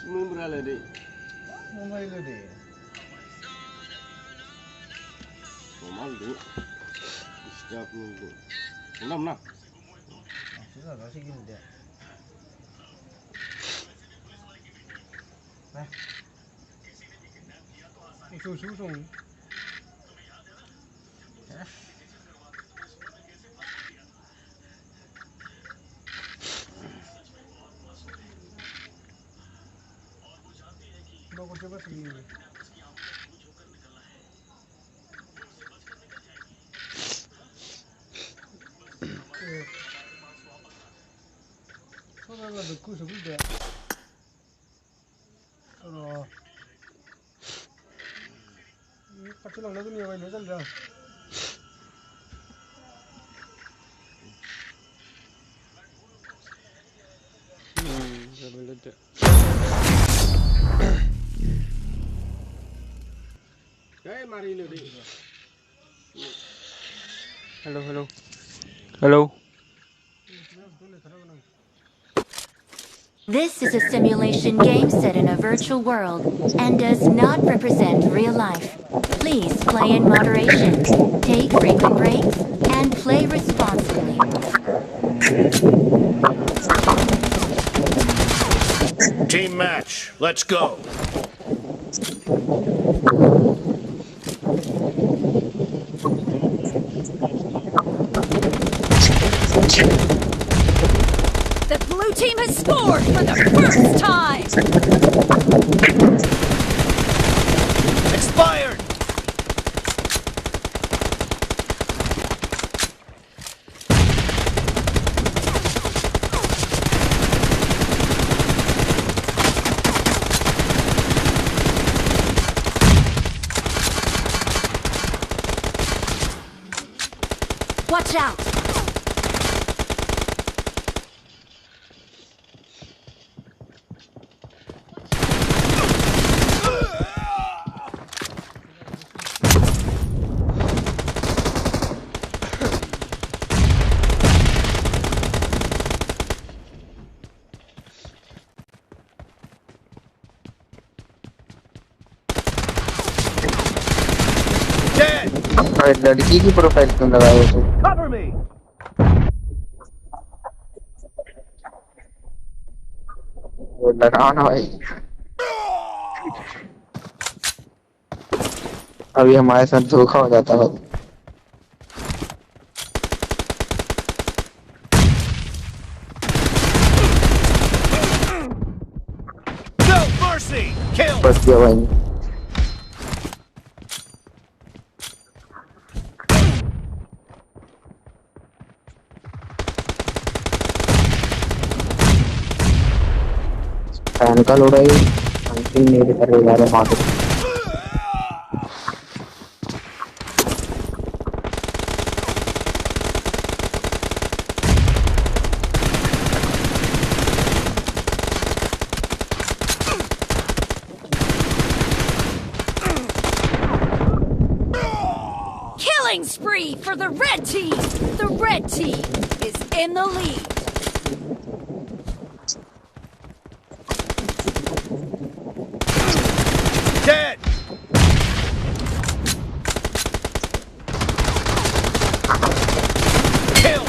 Mumbrale deh. Mumbrale deh. Normal deh. Setiap minggu. Enam nak. Sudah kasih gini deh. Susu sung. Bagus coba segini. Soalnya beku sebelum Oh. Ini kecil orang itu nih yang ini kan dah. Kayak mari lu deh. Hello. This is a simulation game set in a virtual world and does not represent real life. Please play in moderation, take frequent breaks, and play responsibly. Team match, let's go. The blue team has scored for the first time! Expired! Watch out! लड़की की profile क्यों लगाए हो? Cover me! वो लगाना भाई। अभी हमारे साथ धोखा हो जाता है। No mercy! Kill! बस किया भाई। फैन का लोड़ा ही अंतिम मेरे पर जा रहा है। Killing spree for the red team! The red team is in the lead! Dead! Kill!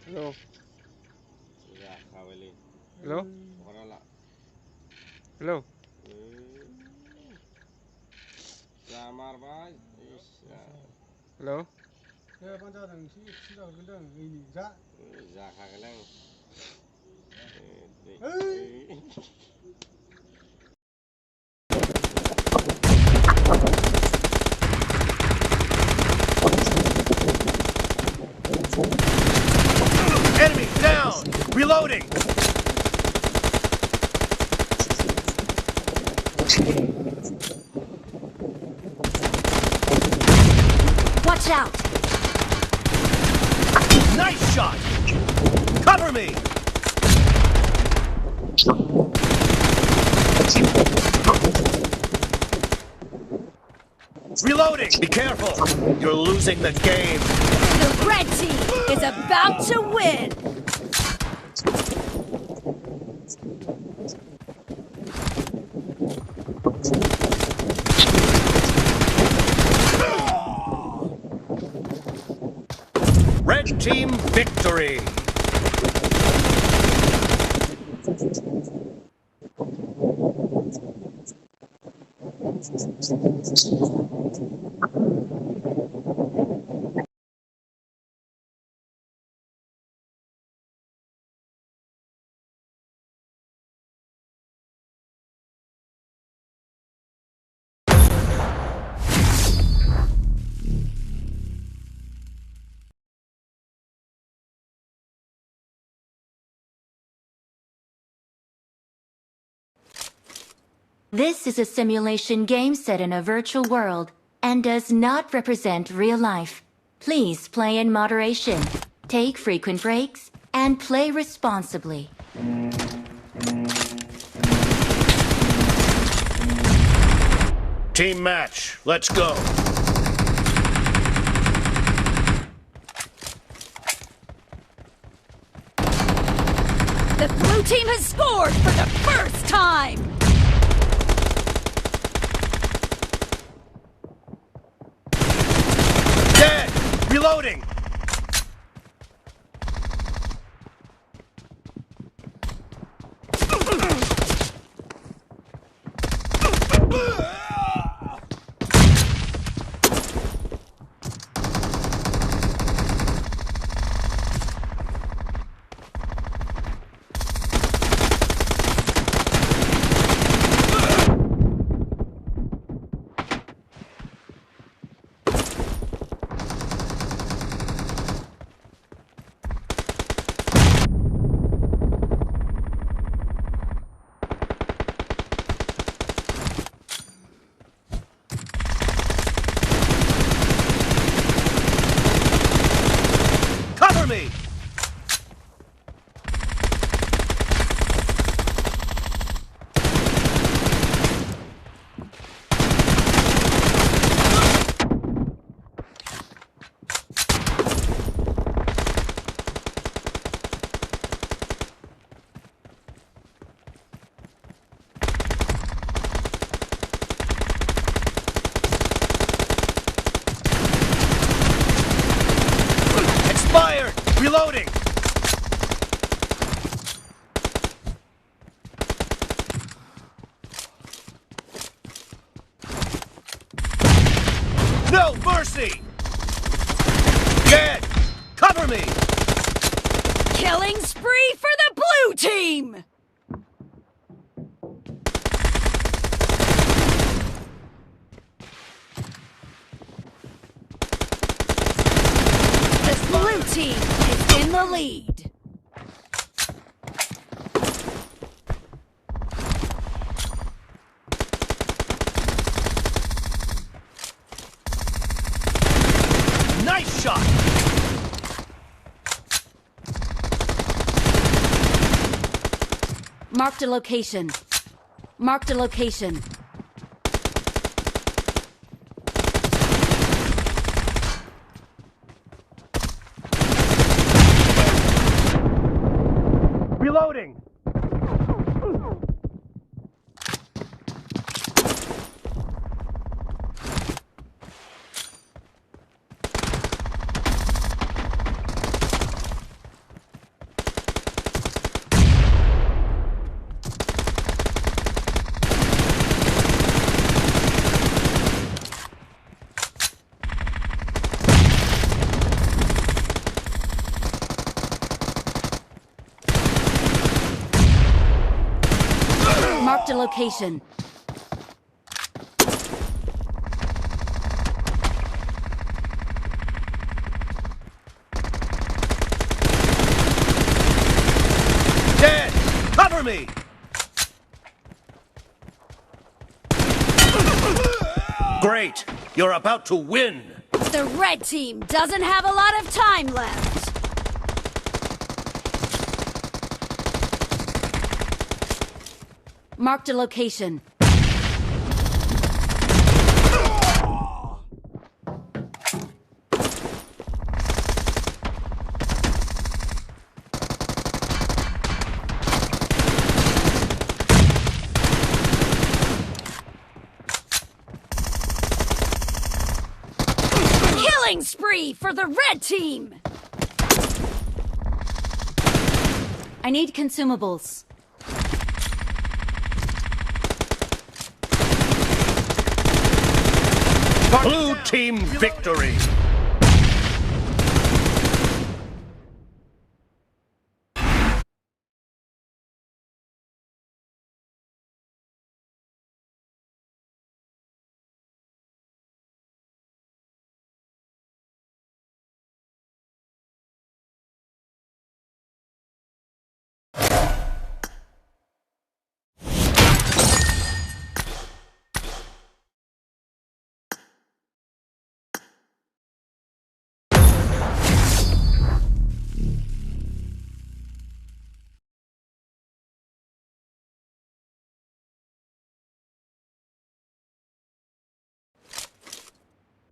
Hello. Ya, kawali. Hello. Orala. Hello. Jamar bhai. Hello. Ya, panjang dan si dah gendang ini ja. Ja kagalang. Reloading! Watch out! Nice shot! Cover me! Reloading! Be careful! You're losing the game. The red team is about to win! Red team victory! This is a simulation game set in a virtual world and does not represent real life. Please play in moderation, take frequent breaks, and play responsibly. Team match, let's go. The blue team has scored for the first time! Dead! Reloading! Cover me! Expired! Reloading! No mercy! Dead! Cover me! Killing spree for the blue team! The blue team is in the lead. Nice shot! Marked a location. Marked a location. Reloading! Marked a location. me! Great! You're about to win! The red team doesn't have a lot of time left. Marked a location. Killing spree for the red team! I need consumables. Blue team victory!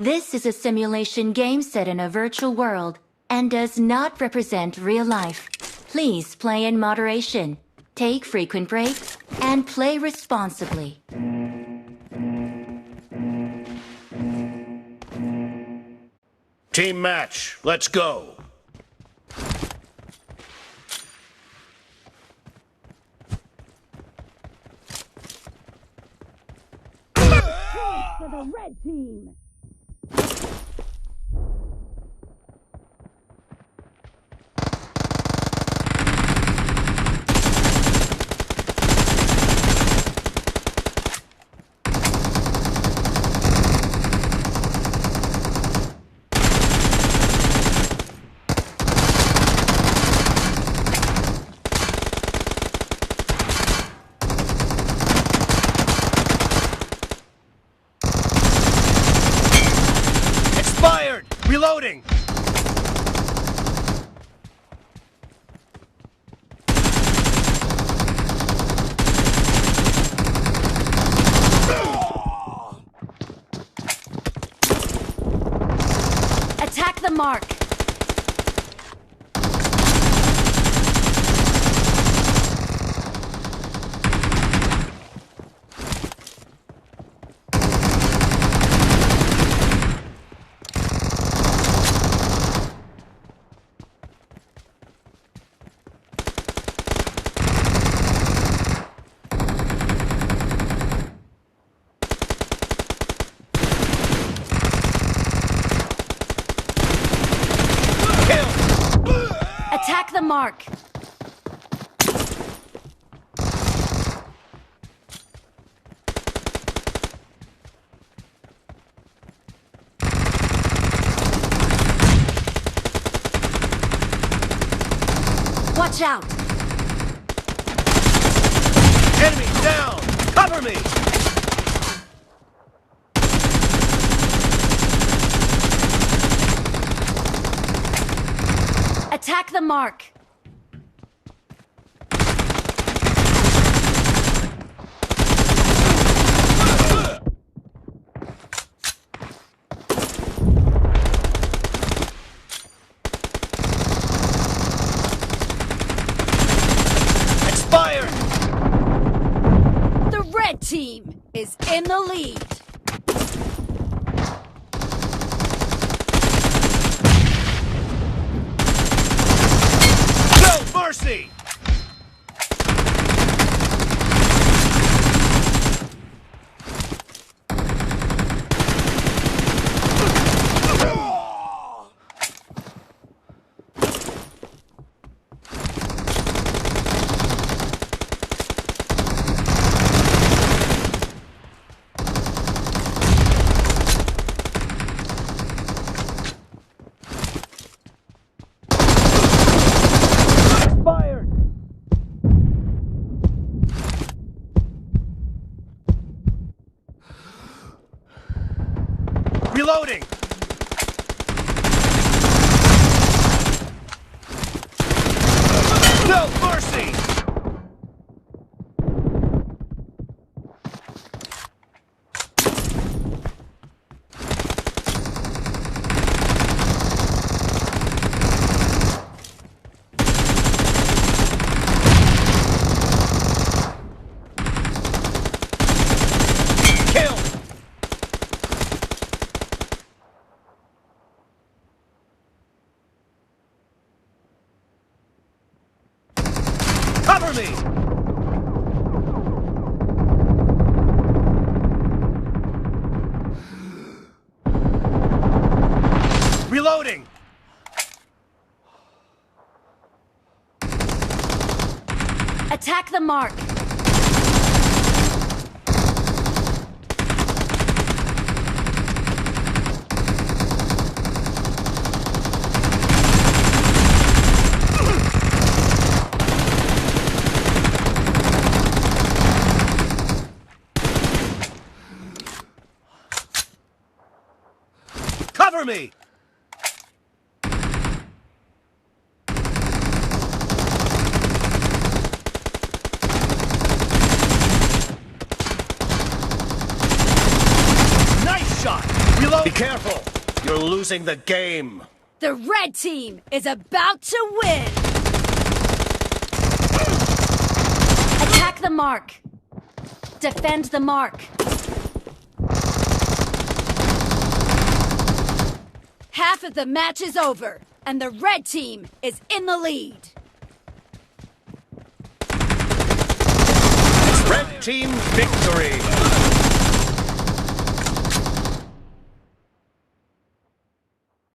This is a simulation game set in a virtual world and does not represent real life. Please play in moderation, take frequent breaks, and play responsibly. Team match, let's go! For the red team! Reloading! Attack the mark! Attack the mark! Watch out! Enemy down! Cover me! Attack the mark! Expired! The red team is in the lead! No mercy! Cover me! Reloading! Attack the mark. Cover me! Nice shot! Reload! Be careful! You're losing the game. The red team is about to win! Attack the mark. Defend the mark. Half of the match is over, and the red team is in the lead. Red team victory!